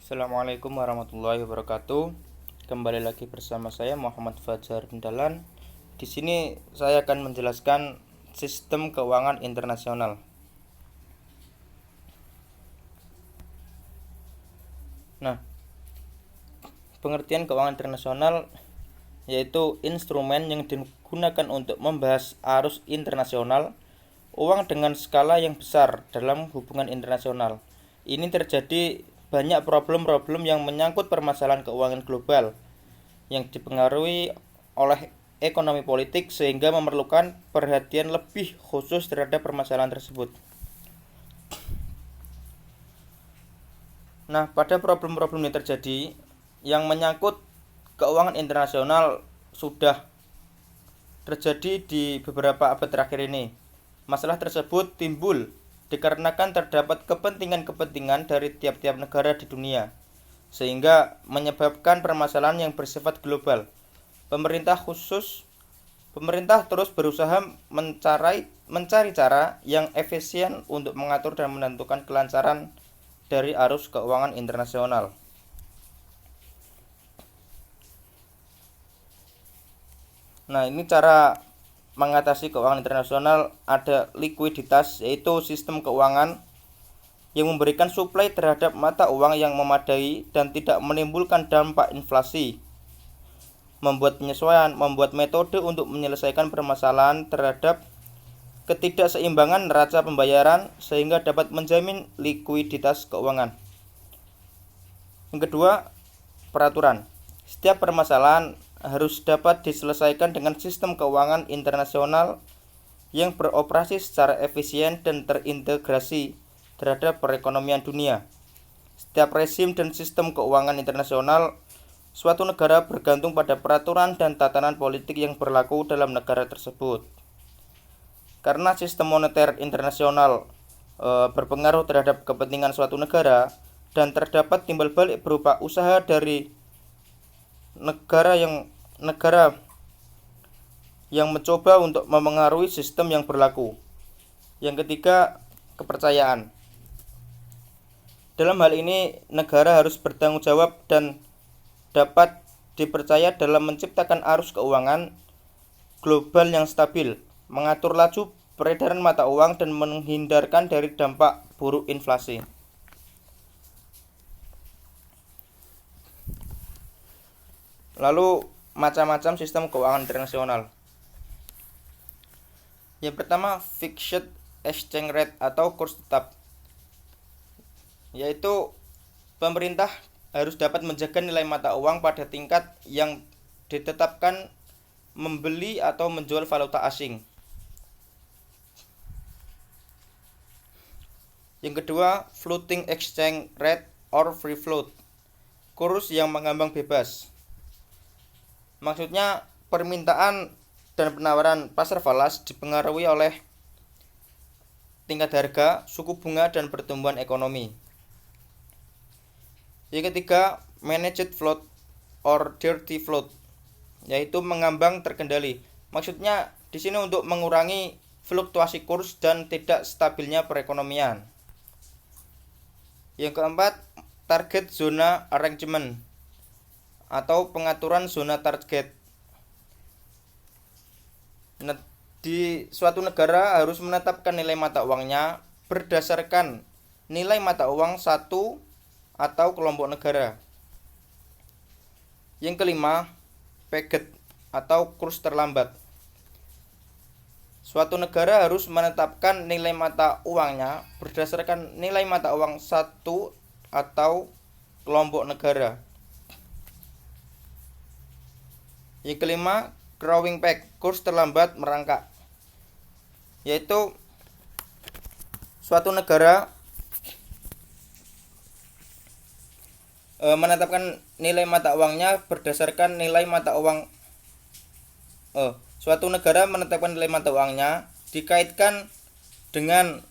Assalamualaikum warahmatullahi wabarakatuh. Kembali lagi bersama saya Muhammad Fajar Dalan. Di sini saya akan menjelaskan sistem keuangan internasional. Nah, pengertian keuangan internasional yaitu instrumen yang digunakan untuk membahas arus internasional uang dengan skala yang besar dalam hubungan internasional. Ini terjadi banyak problem-problem yang menyangkut permasalahan keuangan global yang dipengaruhi oleh ekonomi politik sehingga memerlukan perhatian lebih khusus terhadap permasalahan tersebut. Nah, pada problem-problem ini terjadi yang menyangkut keuangan internasional sudah terjadi di beberapa abad terakhir ini. Masalah tersebut timbul dikarenakan terdapat kepentingan-kepentingan dari tiap-tiap negara di dunia, sehingga menyebabkan permasalahan yang bersifat global. Pemerintah terus berusaha mencari cara yang efisien untuk mengatur dan menentukan kelancaran dari arus keuangan internasional. Nah, ini cara mengatasi keuangan internasional. Ada likuiditas, yaitu sistem keuangan yang memberikan suplai terhadap mata uang yang memadai dan tidak menimbulkan dampak inflasi. Membuat penyesuaian, membuat metode untuk menyelesaikan permasalahan terhadap ketidakseimbangan neraca pembayaran sehingga dapat menjamin likuiditas keuangan. Yang kedua, peraturan. Setiap permasalahan harus dapat diselesaikan dengan sistem keuangan internasional yang beroperasi secara efisien dan terintegrasi terhadap perekonomian dunia. Setiap rezim dan sistem keuangan internasional suatu negara bergantung pada peraturan dan tatanan politik yang berlaku dalam negara tersebut. Karena sistem moneter internasional berpengaruh terhadap kepentingan suatu negara dan terdapat timbal balik berupa usaha dari negara yang mencoba untuk memengaruhi sistem yang berlaku. Yang ketiga, kepercayaan. Dalam hal ini, negara harus bertanggung jawab dan dapat dipercaya dalam menciptakan arus keuangan global yang stabil, mengatur laju peredaran mata uang dan menghindarkan dari dampak buruk inflasi. Lalu, macam-macam sistem keuangan internasional. Yang pertama, fixed exchange rate atau kurs tetap, yaitu pemerintah harus dapat menjaga nilai mata uang pada tingkat yang ditetapkan membeli atau menjual valuta asing. Yang kedua, floating exchange rate or free float, kurs yang mengambang bebas. Maksudnya, permintaan dan penawaran pasar falas dipengaruhi oleh tingkat harga, suku bunga, dan pertumbuhan ekonomi. Yang ketiga, managed float or dirty float, yaitu mengambang terkendali. Maksudnya di sini untuk mengurangi fluktuasi kurs dan tidak stabilnya perekonomian. Yang keempat, target zona arrangement atau pengaturan zona target. Di suatu negara harus menetapkan nilai mata uangnya berdasarkan nilai mata uang satu atau kelompok negara. Yang kelima, pegged atau kurs terlambat. Suatu negara harus menetapkan nilai mata uangnya berdasarkan nilai mata uang satu atau kelompok negara. Yang kelima, crawling peg, kurs terlambat merangkak, yaitu suatu negara menetapkan nilai mata uangnya berdasarkan nilai mata uang suatu negara menetapkan nilai mata uangnya dikaitkan dengan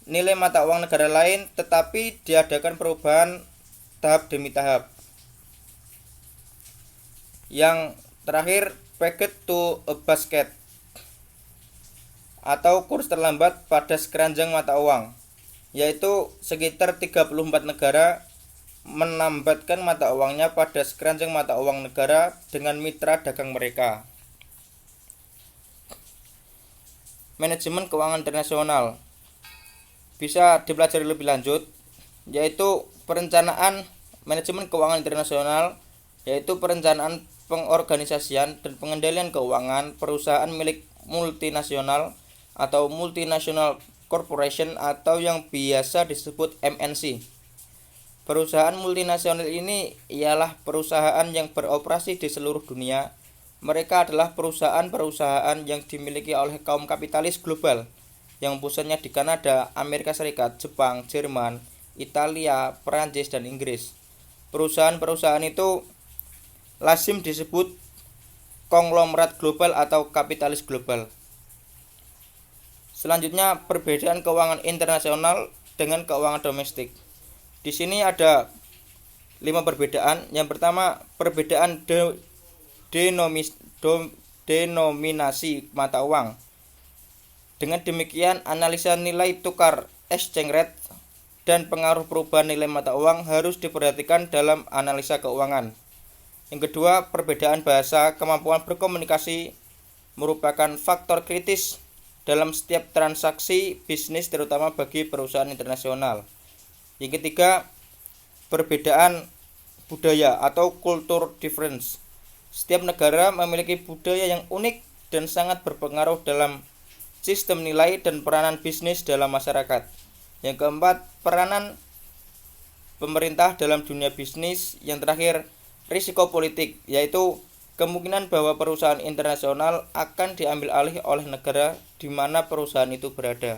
nilai mata uang negara lain, tetapi diadakan perubahan tahap demi tahap. Yang terakhir, pegged to a basket atau kurs terlambat pada sekeranjang mata uang, yaitu sekitar 34 negara menambatkan mata uangnya pada sekeranjang mata uang negara dengan mitra dagang mereka. Manajemen keuangan internasional bisa dipelajari lebih lanjut, yaitu manajemen keuangan internasional, yaitu perencanaan, pengorganisasian, dan pengendalian keuangan perusahaan milik multinasional atau multinational corporation atau yang biasa disebut MNC. Perusahaan multinasional ini ialah perusahaan yang beroperasi di seluruh dunia. Mereka adalah perusahaan-perusahaan yang dimiliki oleh kaum kapitalis global yang pusatnya di Kanada, Amerika Serikat, Jepang, Jerman, Italia, Perancis, dan Inggris. Perusahaan-perusahaan itu lazim disebut konglomerat global atau kapitalis global. Selanjutnya, perbedaan keuangan internasional dengan keuangan domestik. Di sini ada 5 perbedaan. Yang pertama, perbedaan denominasi mata uang. Dengan demikian, analisa nilai tukar exchange rate dan pengaruh perubahan nilai mata uang harus diperhatikan dalam analisa keuangan. Yang kedua, perbedaan bahasa. Kemampuan berkomunikasi merupakan faktor kritis dalam setiap transaksi bisnis, terutama bagi perusahaan internasional. Yang ketiga, perbedaan budaya atau culture difference. Setiap negara memiliki budaya yang unik dan sangat berpengaruh dalam sistem nilai dan peranan bisnis dalam masyarakat. Yang keempat, peranan pemerintah dalam dunia bisnis. Yang terakhir, risiko politik, yaitu kemungkinan bahwa perusahaan internasional akan diambil alih oleh negara di mana perusahaan itu berada.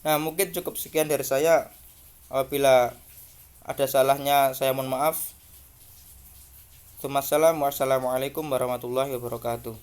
Nah, mungkin cukup sekian dari saya. Apabila ada salahnya saya mohon maaf. Wassalamualaikum warahmatullahi wabarakatuh.